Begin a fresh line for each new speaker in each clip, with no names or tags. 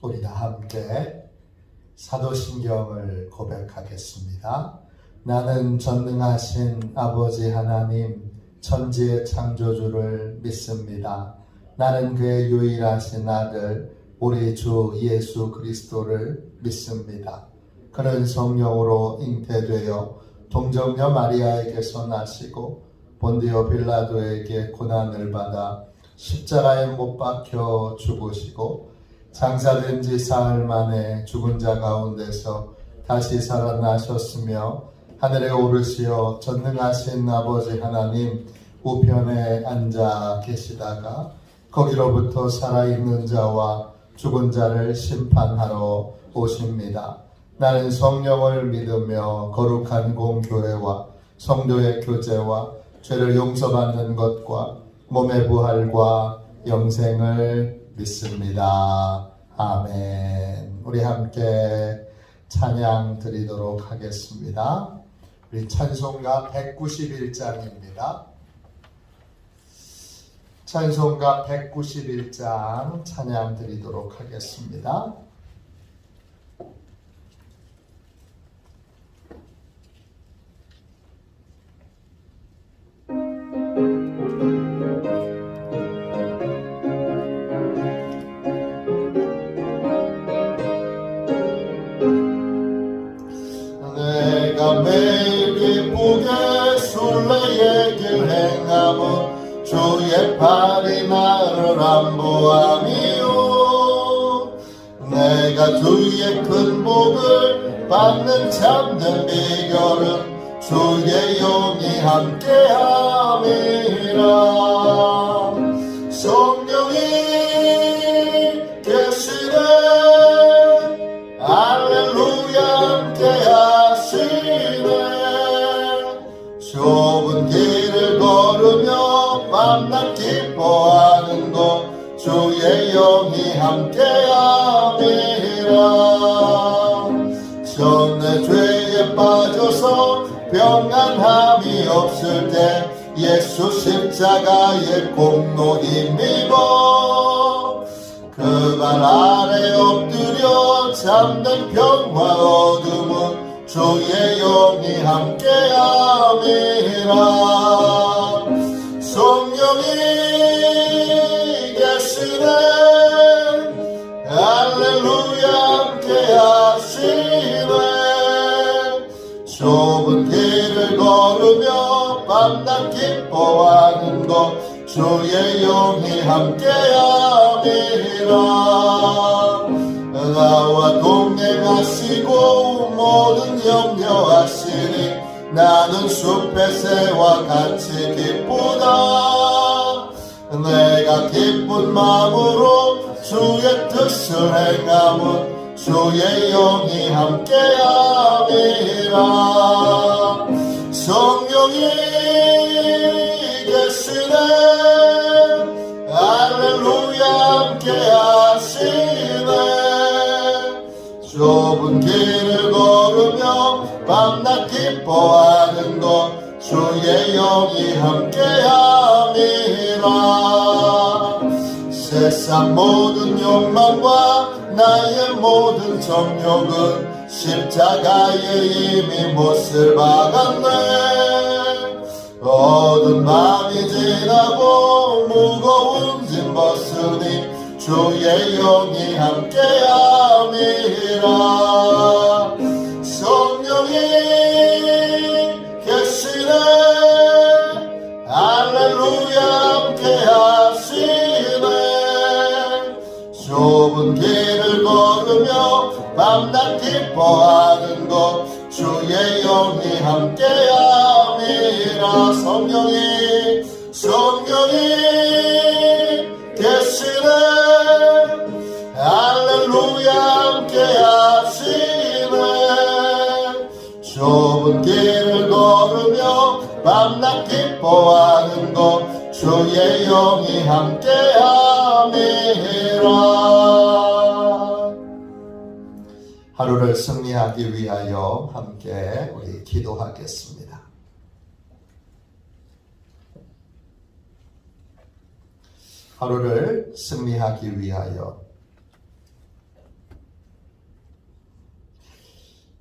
우리 다 함께 사도신경을 고백하겠습니다. 나는 전능하신 아버지 하나님 천지의 창조주를 믿습니다. 나는 그의 유일하신 아들 우리 주 예수 그리스도를 믿습니다. 그는 성령으로 잉태되어 동정녀 마리아에게서 나시고 본디오 빌라도에게 고난을 받아 십자가에 못 박혀 죽으시고 장사된 지 사흘 만에 죽은 자 가운데서 다시 살아나셨으며 하늘에 오르시어 전능하신 아버지 하나님 우편에 앉아 계시다가 거기로부터 살아있는 자와 죽은 자를 심판하러 오십니다. 나는 성령을 믿으며 거룩한 공교회와 성도의 교제와 죄를 용서받는 것과 몸의 부활과 영생을 믿습니다. 아멘. 우리 함께 찬양 드리도록 하겠습니다. 우리 찬송가 191장입니다. 찬송가 191장 찬양 드리도록 하겠습니다. 내가 매일 기쁘게 순례의 길 행함은 주의 팔이 나를 안보함이요. 내가 주의 큰 복을 받는 참된 비결은 주의 영이 함께함이라. 성령이 계시네 할렐루야 함께하시네. 좁은 길을 걸으며 만나 기뻐하는 것 주의 영이 함께함이라. 전에 죄에 빠져서 평안함이 없을 때 예수 십자가의 공로 힘입어 그 발 아래 엎드려 잠든 평화 어둠은 주의 영이 함께함이라. 성령이 계시네 할렐루야 함께하시네. 좁은 길을 걸으며 밤낮 기뻐하는 것 주의 영이 함께함이라. 나와 동행하시고 모든 염려하시니 나는 숲의 새와 같이 기쁘다. 내가 기쁜 마음으로 주의 뜻을 행함은 주의 영이 함께함이라. 성령이 계시네 할렐루야 함께하시네. 좁은 길을 걸으며 밤낮 기뻐하는 것 주의 영이 함께함이라. 세상 모든 욕망과 나의 모든 정욕은 십자가에 이미 못을 박았네. 어두운 밤이 지나고 무거운 짐 벗으니 주의 영이 함께함이라. 성령이 계시네 할렐루야 함께하시네. 좁은 길을 걸으며 밤낮 기뻐하는 것 주의 영이 함께함이라. 성령이 계시네 할렐루야 함께하시네. 좁은 길을 걸으며 밤낮 기뻐하는 것 주의 영이 함께함이라. 하루를 승리하기 위하여 함께 우리 기도하겠습니다. 하루를 승리하기 위하여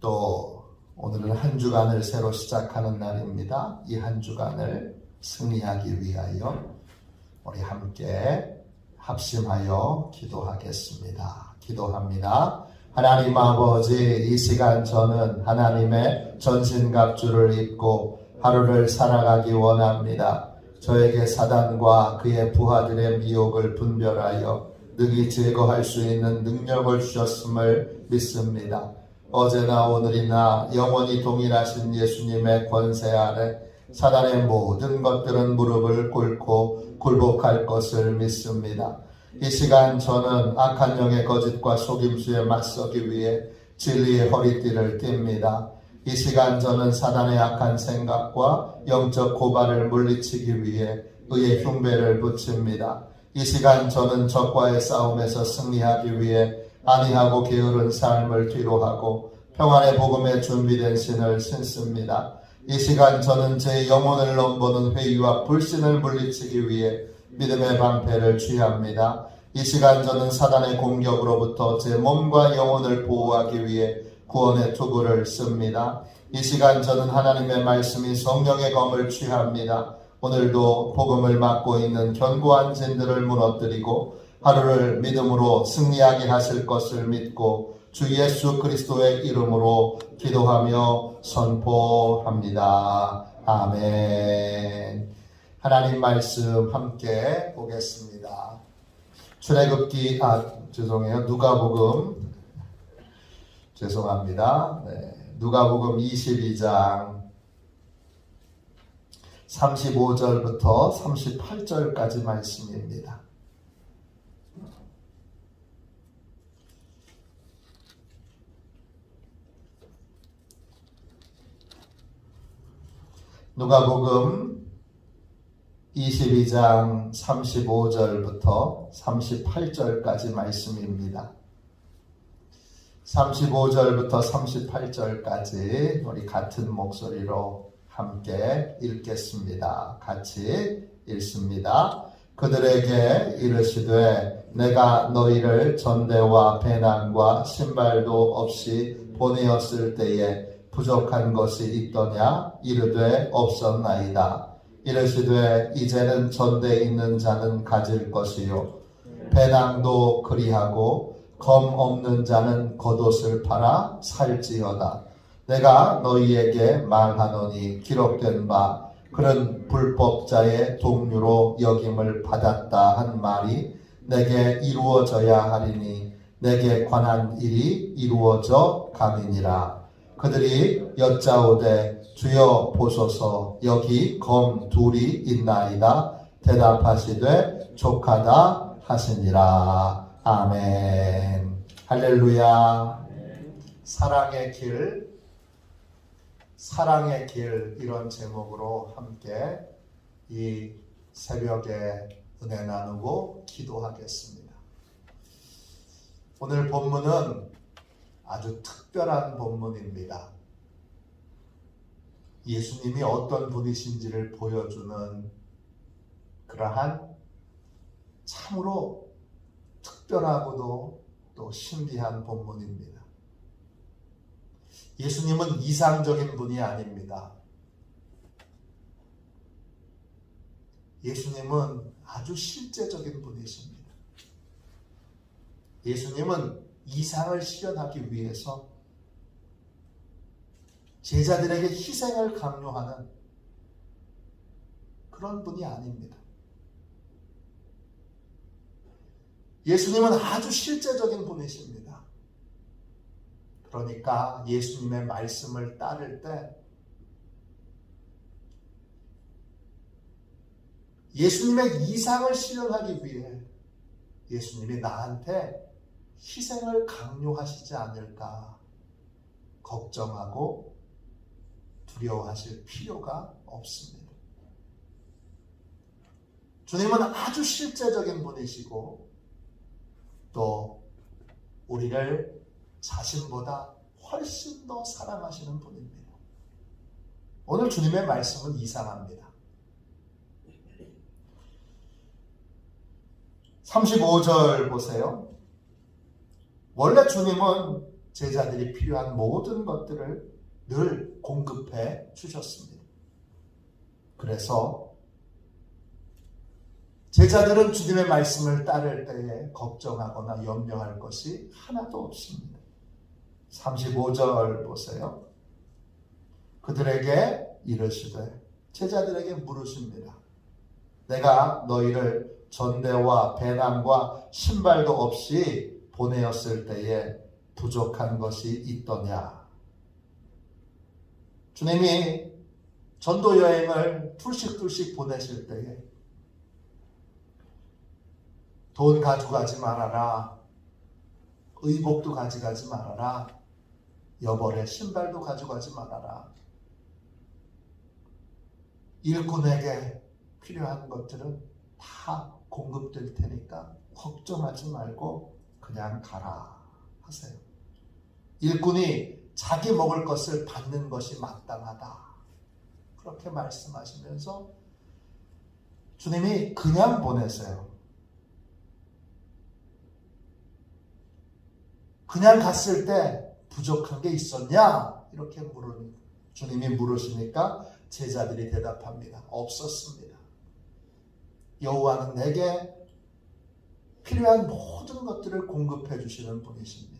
또 오늘은 한 주간을 새로 시작하는 날입니다. 이 한 주간을 승리하기 위하여 우리 함께 합심하여 기도하겠습니다. 기도합니다. 하나님 아버지, 이 시간 저는 하나님의 전신갑주를 입고 하루를 살아가기 원합니다. 저에게 사단과 그의 부하들의 미혹을 분별하여 능히 제거할 수 있는 능력을 주셨음을 믿습니다. 어제나 오늘이나 영원히 동일하신 예수님의 권세 아래 사단의 모든 것들은 무릎을 꿇고 굴복할 것을 믿습니다. 이 시간 저는 악한 영의 거짓과 속임수에 맞서기 위해 진리의 허리띠를 띱니다. 이 시간 저는 사단의 악한 생각과 영적 고발을 물리치기 위해 의의 흉배를 붙입니다. 이 시간 저는 적과의 싸움에서 승리하기 위해 안이하고 게으른 삶을 뒤로하고 평안의 복음에 준비된 신을 신습니다. 이 시간 저는 제 영혼을 넘보는 회의와 불신을 물리치기 위해 믿음의 방패를 취합니다. 이 시간 저는 사단의 공격으로부터 제 몸과 영혼을 보호하기 위해 구원의 투구를 씁니다. 이 시간 저는 하나님의 말씀인 성령의 검을 취합니다. 오늘도 복음을 맡고 있는 견고한 진들을 무너뜨리고 하루를 믿음으로 승리하게 하실 것을 믿고 주 예수 그리스도의 이름으로 기도하며 선포합니다. 아멘. 하나님 말씀 함께 보겠습니다. 출애굽기 누가복음 죄송합니다. 누가복음 22장 35절부터 38절까지 말씀입니다. 누가복음 22장 35절부터 38절까지 말씀입니다. 35절부터 38절까지 우리 같은 목소리로 함께 읽겠습니다. 같이 읽습니다. 그들에게 이르시되 내가 너희를 전대와 배낭과 신발도 없이 보내었을 때에 부족한 것이 있더냐? 이르되 없었나이다. 이르시되 이제는 전대에 있는 자는 가질 것이요 배낭도 그리하고 검 없는 자는 겉옷을 팔아 살지어다. 내가 너희에게 말하노니 기록된 바 그런 불법자의 동류로 여김을 받았다 한 말이 내게 이루어져야 하리니 내게 관한 일이 이루어져 가느니라. 그들이 여짜오되 주여 보소서 여기 검 둘이 있나이다. 대답하시되 족하다 하시니라. 아멘. 할렐루야. 사랑의 길 이런 제목으로 함께 이 새벽에 은혜 나누고 기도하겠습니다. 오늘 본문은 아주 특별한 본문입니다. 예수님이 어떤 분이신지를 보여주는 그러한 참으로 특별하고도 또 신비한 본문입니다. 예수님은 이상적인 분이 아닙니다. 예수님은 아주 실제적인 분이십니다. 예수님은 이상을 실현하기 위해서 제자들에게 희생을 강요하는 그런 분이 아닙니다. 예수님은 아주 실제적인 분이십니다. 그러니까 예수님의 말씀을 따를 때 예수님의 이상을 실현하기 위해 예수님이 나한테 희생을 강요하시지 않을까 걱정하고 두려워하실 필요가 없습니다. 주님은 아주 실제적인 분이시고 또 우리를 자신보다 훨씬 더 사랑하시는 분입니다. 오늘 주님의 말씀은 이상합니다. 35절 보세요. 원래 주님은 제자들이 필요한 모든 것들을 늘 공급해 주셨습니다. 그래서 제자들은 주님의 말씀을 따를 때에 걱정하거나 염려할 것이 하나도 없습니다. 35절 보세요. 그들에게 이르시되, 제자들에게 물으십니다. 내가 너희를 전대와 배낭과 신발도 없이 보내었을 때에 부족한 것이 있더냐? 주님이 전도 여행을 툴씩 보내실 때에 돈 가져가지 말아라, 의복도 가져가지 말아라, 여벌의 신발도 가져가지 말아라. 일꾼에게 필요한 것들은 다 공급될 테니까 걱정하지 말고 그냥 가라 하세요. 일꾼이 자기 먹을 것을 받는 것이 마땅하다, 그렇게 말씀하시면서 주님이 그냥 보내세요. 그냥 갔을 때 부족한 게 있었냐? 이렇게 주님이 물으시니까 제자들이 대답합니다. 없었습니다. 여호와는 내게 필요한 모든 것들을 공급해 주시는 분이십니다.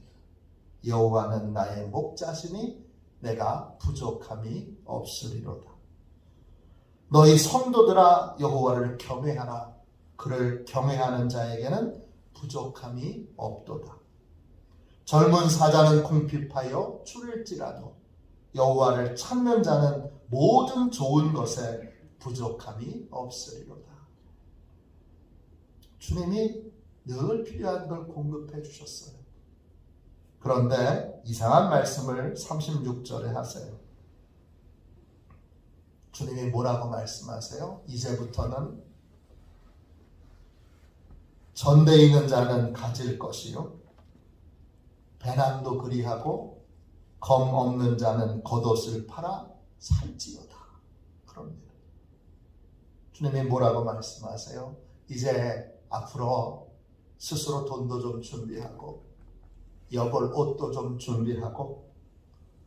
여호와는 나의 목자시니 내가 부족함이 없으리로다. 너희 성도들아 여호와를 경외하라. 그를 경외하는 자에게는 부족함이 없도다. 젊은 사자는 궁핍하여 추릴지라도 여호와를 찾는 자는 모든 좋은 것에 부족함이 없으리로다. 주님이 늘 필요한 걸 공급해 주셨어요. 그런데 이상한 말씀을 36절에 하세요. 주님이 뭐라고 말씀하세요? 이제부터는 전대에 있는 자는 가질 것이요, 배낭도 그리하고 검 없는 자는 겉옷을 팔아 살지어다. 그럽니다. 주님이 뭐라고 말씀하세요? 이제 앞으로 스스로 돈도 좀 준비하고 여벌 옷도 좀 준비하고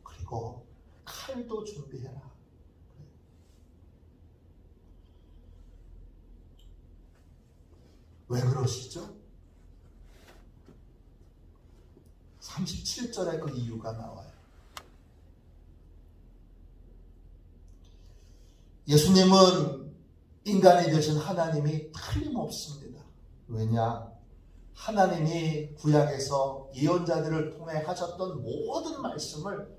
그리고 칼도 준비해라. 왜 그러시죠? 37절에 그 이유가 나와요. 예수님은 인간이 되신 하나님이 틀림없습니다. 왜냐? 하나님이 구약에서 예언자들을 통해 하셨던 모든 말씀을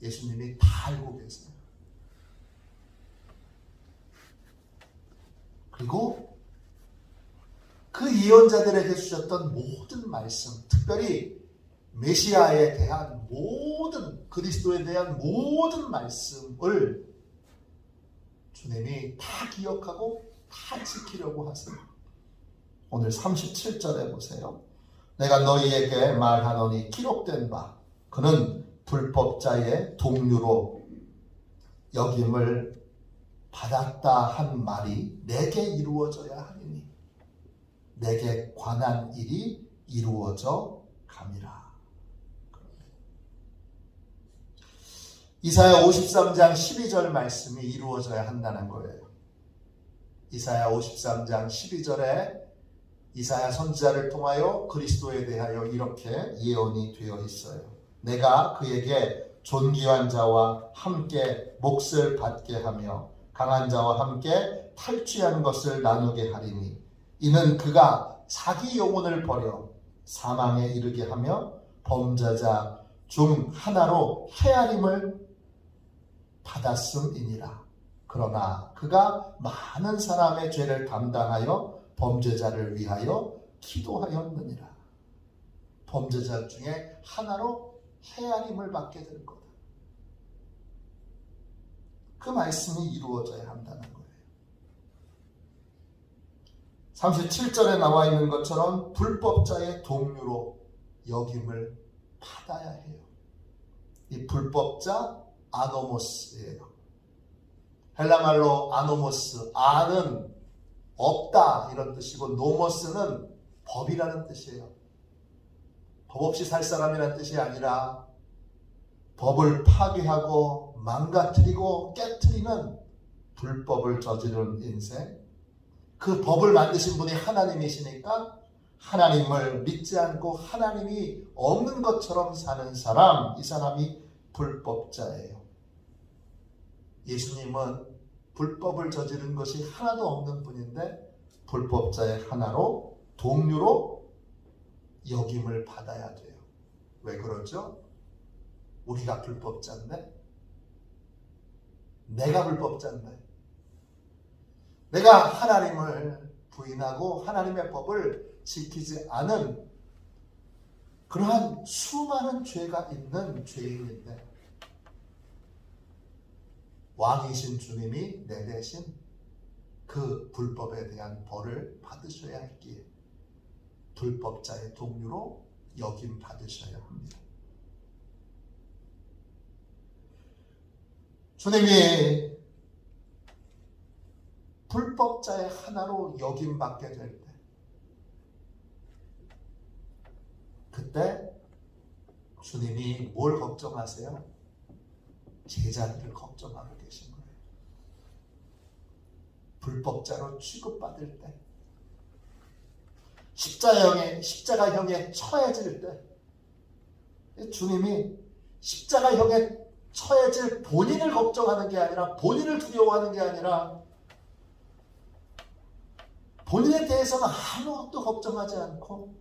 예수님이 다 알고 계세요. 그리고 그 예언자들에게 주셨던 모든 말씀, 특별히 메시아에 대한 모든, 그리스도에 대한 모든 말씀을 주님이 다 기억하고 다 지키려고 하세요. 오늘 37절에 보세요. 내가 너희에게 말하노니 기록된 바 그는 불법자의 동류로 여김을 받았다 한 말이 내게 이루어져야 하리니 내게 관한 일이 이루어져 감이라. 이사야 53장 12절 말씀이 이루어져야 한다는 거예요. 이사야 53장 12절에 이사야 선지자를 통하여 그리스도에 대하여 이렇게 예언이 되어 있어요. 내가 그에게 존귀한 자와 함께 몫을 받게 하며 강한 자와 함께 탈취한 것을 나누게 하리니 이는 그가 자기 영혼을 버려 사망에 이르게 하며 범죄자 중 하나로 헤아림을 받았음이니라. 그러나 그가 많은 사람의 죄를 담당하여 범죄자를 위하여 기도하였느니라. 범죄자 중에 하나로 헤아림을 받게 될 거다. 그 말씀이 이루어져야 한다는 거예요. 37절에 나와 있는 것처럼 불법자의 동류로 여김을 받아야 해요. 이 불법자 아노모스예요. 헬라말로 아노모스, 아는 없다 이런 뜻이고 노모스는 법이라는 뜻이에요. 법 없이 살 사람이란 뜻이 아니라 법을 파괴하고 망가뜨리고 깨뜨리는 불법을 저지르는 인생, 그 법을 만드신 분이 하나님이시니까 하나님을 믿지 않고 하나님이 없는 것처럼 사는 사람, 이 사람이 불법자예요. 예수님은 불법을 저지른 것이 하나도 없는 분인데 불법자의 하나로 동류로 여김을 받아야 돼요. 왜 그러죠? 우리가 불법자인데, 내가 불법자인데, 내가 하나님을 부인하고 하나님의 법을 지키지 않은 그러한 수많은 죄가 있는 죄인인데 왕이신 주님이 내 대신 그 불법에 대한 벌을 받으셔야 했기에 불법자의 동류로 여김 받으셔야 합니다. 주님이 불법자의 하나로 여김 받게 될 때, 그때 주님이 뭘 걱정하세요? 제자들을 걱정하고 계신 거예요. 불법자로 취급받을 때, 십자가형에 처해질 때, 주님이 십자가형에 처해질 본인을 걱정하는 게 아니라, 본인을 두려워하는 게 아니라, 본인에 대해서는 아무것도 걱정하지 않고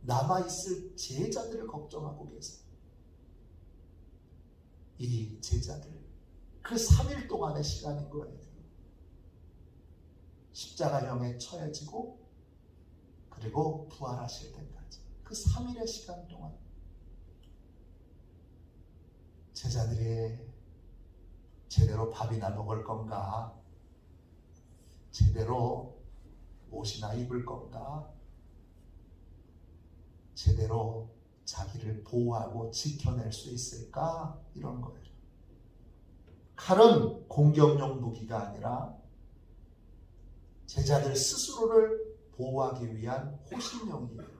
남아있을 제자들을 걱정하고 계세요. 이 제자들, 그 3일 동안의 시간인 거예요. 십자가형에 처해지고 그리고 부활하실 때까지 그 3일의 시간 동안 제자들이 제대로 밥이나 먹을 건가, 제대로 옷이나 입을 건가, 제대로 자기를 보호하고 지켜낼 수 있을까, 이런 거예요. 칼은 공격용 무기가 아니라 제자들 스스로를 보호하기 위한 호신용이에요.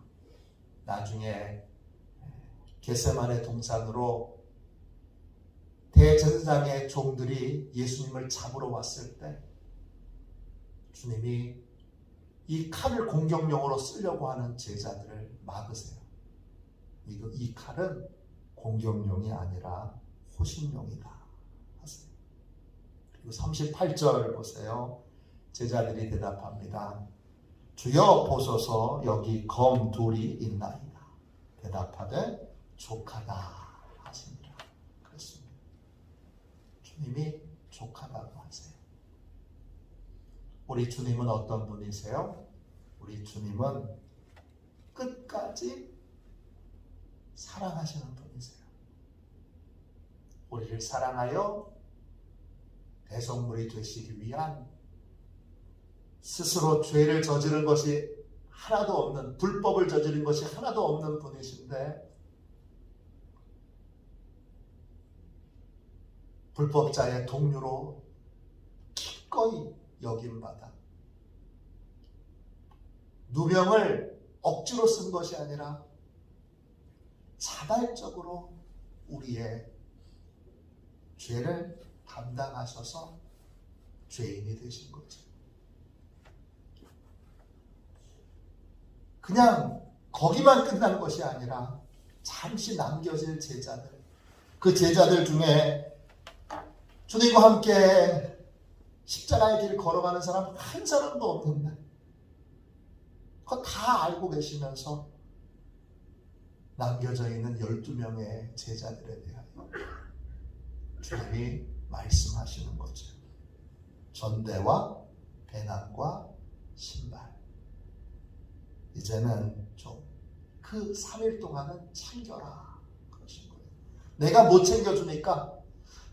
나중에 겟세마네 동산으로 대제사장의 종들이 예수님을 잡으러 왔을 때 주님이 이 칼을 공격용으로 쓰려고 하는 제자들을 막으세요. 이 칼은 공격용이 아니라 호신용이다 하세요. 그리고 38절 보세요. 제자들이 대답합니다. 주여 보소서, 여기 검 둘이 있나이다. 대답하되 족하다 하시니라. 그렇습니다. 주님이 족하다고 하세요. 우리 주님은 어떤 분이세요? 우리 주님은 끝까지 사랑하시는 분이세요. 우리를 사랑하여 대속물이 되시기 위한, 스스로 죄를 저지른 것이 하나도 없는, 불법을 저지른 것이 하나도 없는 분이신데 불법자의 동류로 기꺼이 여김받아 누명을 억지로 쓴 것이 아니라 자발적으로 우리의 죄를 담당하셔서 죄인이 되신 거죠. 그냥 거기만 끝난 것이 아니라 잠시 남겨질 제자들, 그 제자들 중에 주님과 함께 십자가의 길을 걸어가는 사람 한 사람도 없는데 그거 다 알고 계시면서 남겨져 있는 12명의 제자들에 대하여 주님이 말씀하시는 거죠. 전대와 배낭과 신발, 이제는 좀 그 3일 동안은 챙겨라 그러신 거예요. 내가 못 챙겨주니까,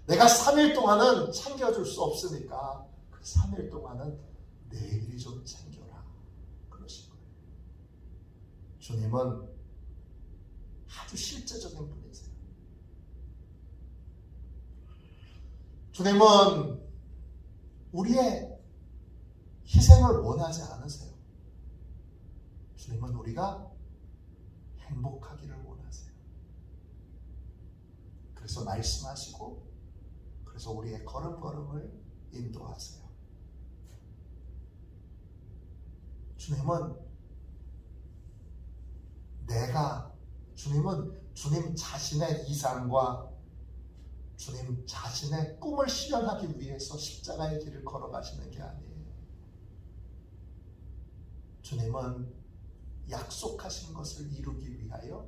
내가 3일 동안은 챙겨줄 수 없으니까 그 3일 동안은 내일이 좀 챙겨라 그러신 거예요. 주님은 아주 실제적인 분이세요. 주님은 우리의 희생을 원하지 않으세요. 주님은 우리가 행복하기를 원하세요. 그래서 말씀하시고, 그래서 우리의 걸음걸음을 인도하세요. 주님은 주님 자신의 이상과 주님 자신의 꿈을 실현하기 위해서 십자가의 길을 걸어가시는 게 아니에요. 주님은 약속하신 것을 이루기 위하여,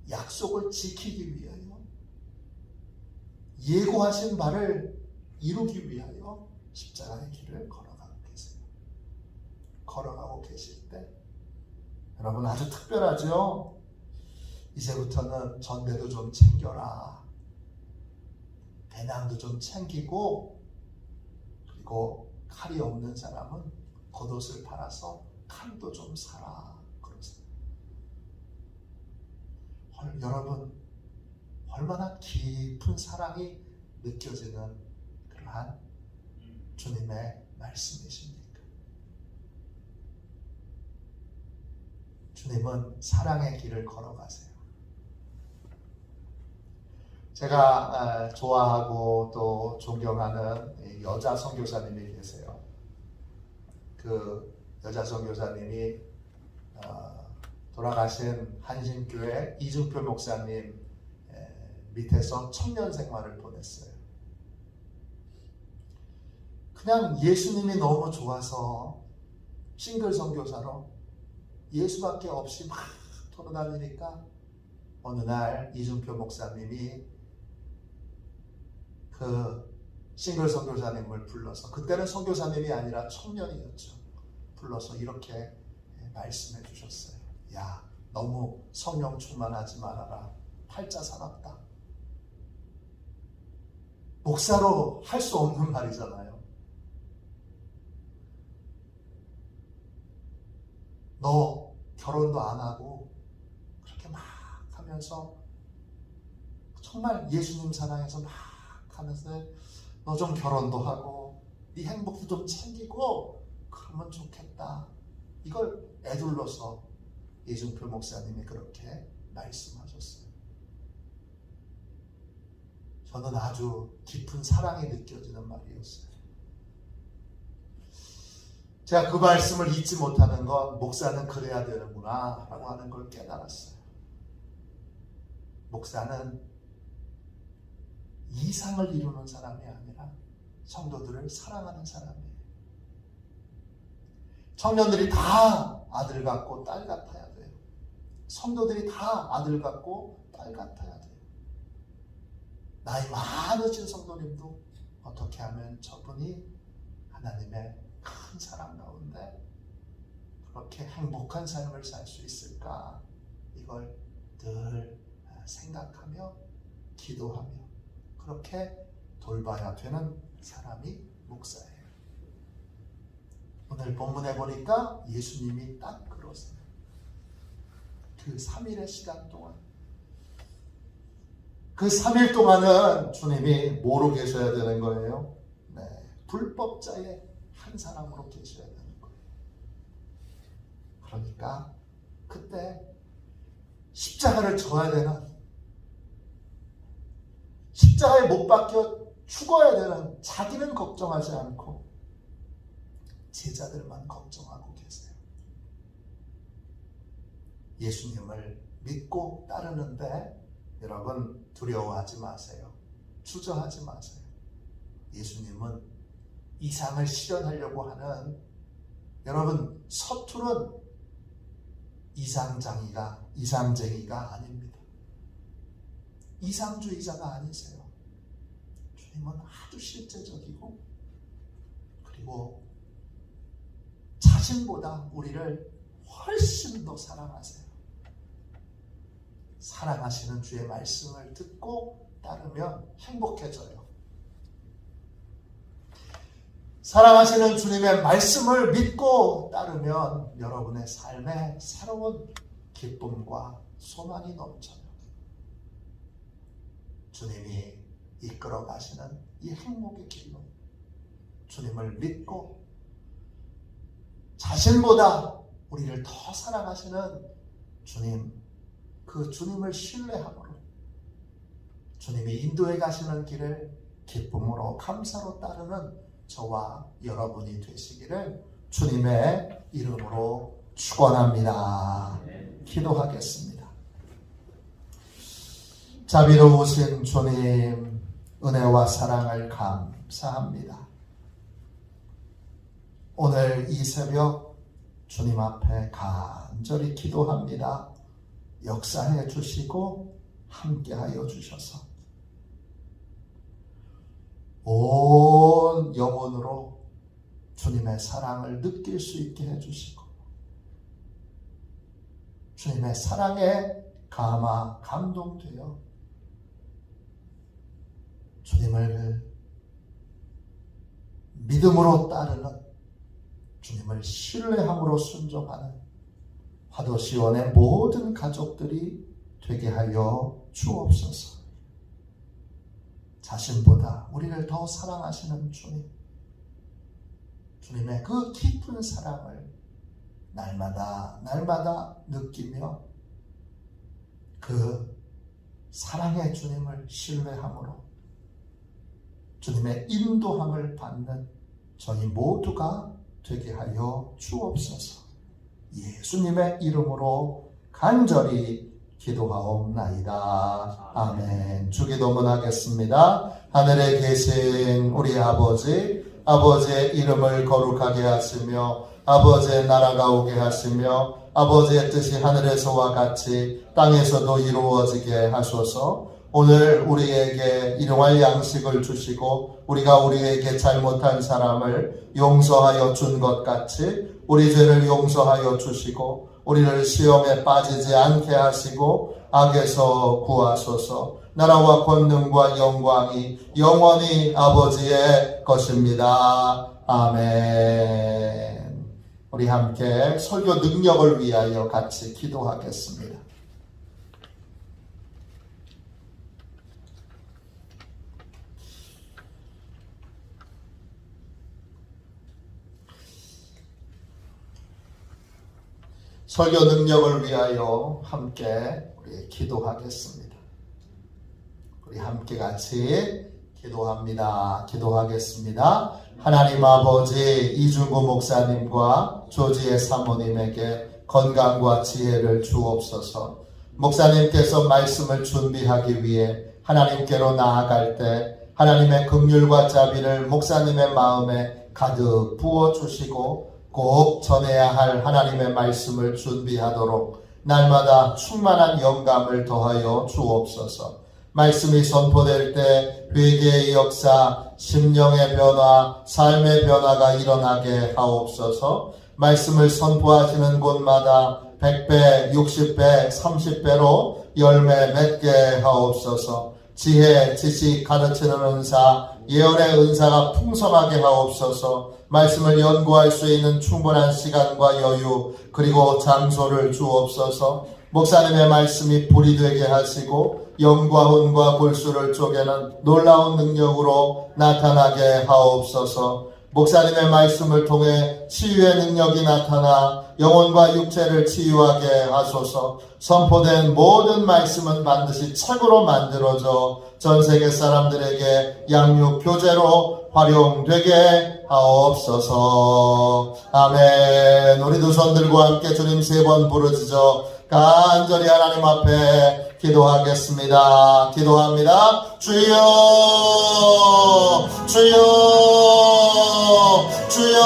약속을 지키기 위하여, 예고하신 바를 이루기 위하여 십자가의 길을 걸어가고 계세요. 걸어가고 계실 때 여러분 아주 특별하죠? 이제부터는 전대도 좀 챙겨라. 배낭도 좀 챙기고, 그리고 칼이 없는 사람은 겉옷을 팔아서 칼도 좀 사라. 그러세요. 여러분, 얼마나 깊은 사랑이 느껴지는 그러한 주님의 말씀이십니까? 주님은 사랑의 길을 걸어가세요. 제가 좋아하고 또 존경하는 여자 선교사님이 계세요. 그 여자 선교사님이 돌아가신 한신교회 이준표 목사님 밑에서 청년 생활을 보냈어요. 그냥 예수님이 너무 좋아서 싱글 선교사로 예수밖에 없이 막 돌아다니니까 어느 날 이준표 목사님이 그 싱글 선교사님을 불러서, 그때는 선교사님이 아니라 청년이었죠. 불러서 이렇게 말씀해 주셨어요. 야, 너무 성령 충만하지 말아라. 팔자 사납다. 목사로 할 수 없는 말이잖아요. 너 결혼도 안 하고 그렇게 막 하면서 정말 예수님 사랑해서 막 하면서 너 좀 결혼도 하고 네 행복도 좀 챙기고 그러면 좋겠다. 이걸 애둘러서 이준표 목사님이 그렇게 말씀하셨어요. 저는 아주 깊은 사랑이 느껴지는 말이었어요. 제가 그 말씀을 잊지 못하는 건 목사는 그래야 되는구나 라고 하는 걸 깨달았어요. 목사는 이상을 이루는 사람이 아니라 성도들을 사랑하는 사람이에요. 청년들이 다 아들 같고 딸 같아야 돼요. 성도들이 다 아들 같고 딸 같아야 돼요. 나이 많으신 성도님도 어떻게 하면 저분이 하나님의 큰 사랑 가운데 그렇게 행복한 삶을 살 수 있을까? 이걸 늘 생각하며 기도하며 그렇게 돌봐야 되는 사람이 목사예요. 오늘 본문에 보니까 예수님이 딱 그러세요. 그 3일의 시간 동안, 그 3일 동안은 주님이 뭐로 계셔야 되는 거예요? 네, 불법자의 한 사람으로 계셔야 되는 거예요. 그러니까 그때 십자가를 져야 되는, 십자가에 못 박혀 죽어야 되는 자기는 걱정하지 않고 제자들만 걱정하고 계세요. 예수님을 믿고 따르는데 여러분 두려워하지 마세요. 주저하지 마세요. 예수님은 이상을 실현하려고 하는 여러분 서투른 이상쟁이가 아닙니다. 이상주의자가 아니세요. 주님은 아주 실제적이고 그리고 자신보다 우리를 훨씬 더 사랑하세요. 사랑하시는 주의 말씀을 듣고 따르면 행복해져요. 사랑하시는 주님의 말씀을 믿고 따르면 여러분의 삶에 새로운 기쁨과 소망이 넘쳐요. 주님이 이끌어 가시는 이 행복의 길로 주님을 믿고 자신보다 우리를 더 사랑하시는 주님, 그 주님을 신뢰함으로 주님이 인도해 가시는 길을 기쁨으로 감사로 따르는 저와 여러분이 되시기를 주님의 이름으로 축원합니다. 기도하겠습니다. 자비로우신 주님, 은혜와 사랑을 감사합니다. 오늘 이 새벽 주님 앞에 간절히 기도합니다. 역사해 주시고 함께하여 주셔서 온 영혼으로 주님의 사랑을 느낄 수 있게 해주시고 주님의 사랑에 감동되어 주님을 믿음으로 따르는, 주님을 신뢰함으로 순종하는 화도시원의 모든 가족들이 되게 하여 주옵소서. 자신보다 우리를 더 사랑하시는 주님, 주님의 그 깊은 사랑을 날마다 느끼며 그 사랑의 주님을 신뢰함으로 주님의 인도함을 받는 저희 모두가 되게 하여 주옵소서. 예수님의 이름으로 간절히 기도하옵나이다. 아멘. 주기도문 하겠습니다. 하늘에 계신 우리 아버지, 아버지의 이름을 거룩하게 하시며 아버지의 나라가 오게 하시며 아버지의 뜻이 하늘에서와 같이 땅에서도 이루어지게 하소서. 오늘 우리에게 일용할 양식을 주시고 우리가 우리에게 잘못한 사람을 용서하여 준 것 같이 우리 죄를 용서하여 주시고 우리를 시험에 빠지지 않게 하시고 악에서 구하소서. 나라와 권능과 영광이 영원히 아버지의 것입니다. 아멘. 우리 함께 설교 능력을 위하여 같이 기도하겠습니다. 설교 능력을 위하여 함께 우리 기도하겠습니다. 우리 함께 같이 기도하겠습니다. 하나님 아버지, 이중구 목사님과 조지의 사모님에게 건강과 지혜를 주옵소서. 목사님께서 말씀을 준비하기 위해 하나님께로 나아갈 때 하나님의 긍휼과 자비를 목사님의 마음에 가득 부어주시고 꼭 전해야 할 하나님의 말씀을 준비하도록 날마다 충만한 영감을 더하여 주옵소서. 말씀이 선포될 때 회개의 역사, 심령의 변화, 삶의 변화가 일어나게 하옵소서. 말씀을 선포하시는 곳마다 100배, 60배, 30배로 열매 맺게 하옵소서. 지혜, 지식, 가르치는 은사, 예언의 은사가 풍성하게 하옵소서. 말씀을 연구할 수 있는 충분한 시간과 여유 그리고 장소를 주옵소서. 목사님의 말씀이 불이 되게 하시고 영과 혼과 골수를 쪼개는 놀라운 능력으로 나타나게 하옵소서. 목사님의 말씀을 통해 치유의 능력이 나타나 영혼과 육체를 치유하게 하소서. 선포된 모든 말씀은 반드시 책으로 만들어져 전 세계 사람들에게 양육 교재로 활용되게 하옵소서. 아멘. 우리 두 손 들고 함께 주님 3번 부르짖어 간절히 하나님 앞에 기도하겠습니다. 기도합니다. 주여, 주여, 주여.